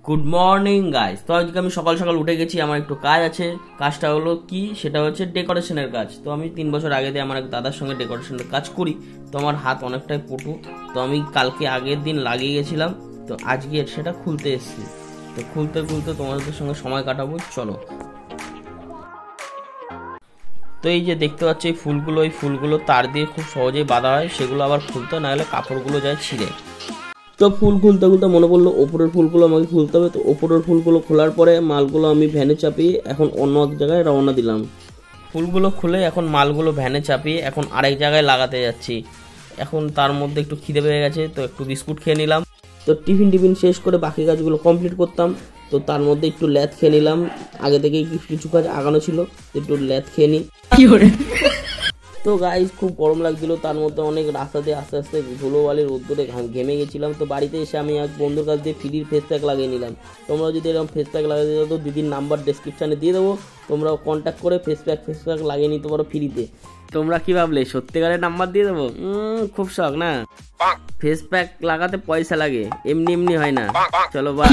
Good morning guys. তো আজকে আমি সকাল সকাল উঠে গেছি, আমার একটু কাজ আছে। কাজটা হলো কি, সেটা হচ্ছে ডেকোরেশনের কাজ। তো আমি 3 বছর আগে দিয়ে আমার এক দাদার সঙ্গে ডেকোরেশনের কাজ করি। তো আমার হাত অনেকটাই পটু, তো আমি কালকে আগের দিন লাগিয়ে গেছিলাম। তো আজকে সেটা খুলতে এসেছি। তো খুলতে খুলতে তোমাদের সঙ্গে সময় কাটাবো, চলো। তো এই যে দেখতে পাচ্ছ এই ফুলগুলো তার দিয়ে খুব সহজেই বাঁধা হয়, সেগুলো আবার খুলতে না হলে কাপড়গুলো যায় ছিঁড়ে। তো ফুল খুলতে খুলতে মনে পড়লো ওপরের ফুলগুলো আমাকে খুলতে হবে। তো ওপরের ফুলগুলো খোলার পরে মালগুলো আমি ভ্যানে চাপিয়ে এখন অন্য এক জায়গায় রওনা দিলাম। ফুলগুলো খুলে এখন মালগুলো ভ্যানে চাপিয়ে এখন আরেক জায়গায় লাগাতে যাচ্ছি। এখন তার মধ্যে একটু খিদে পেয়ে গেছে, তো একটু বিস্কুট খেয়ে নিলাম। তো টিফিন শেষ করে বাকি কাজগুলো কমপ্লিট করতাম। তো তার মধ্যে একটু ল্যাদ খেয়ে নিলাম, আগে থেকেই কিছু কাজ আগানো ছিল, একটু ল্যাদ খেয়ে নিই। তো গাইজ খুব গরম লাগছিল, তার মধ্যে অনেক রাস্তা দিয়ে আস্তে আস্তে ধুলোবালির রোদ্দুরে ঘেমে গেছিলাম। তো বাড়িতে এসে আমি এক বন্ধুর কাছ দিয়ে ফ্রির ফেস প্যাক লাগিয়ে নিলাম। তোমরাও যদি এরকম ফেস প্যাক লাগাতে চাও তো দিদির নাম্বার ডেসক্রিপশানে দিয়ে দেবো, তোমরাও কন্ট্যাক্ট করে ফেস প্যাক লাগিয়ে নিতে পারো ফ্রিতে। তোমরা কি ভাবলে সত্যিকারের নাম্বার দিয়ে দেবো? খুব শখ না? ফেস প্যাক লাগাতে পয়সা লাগে, এমনি এমনি হয় না। চলো বাই।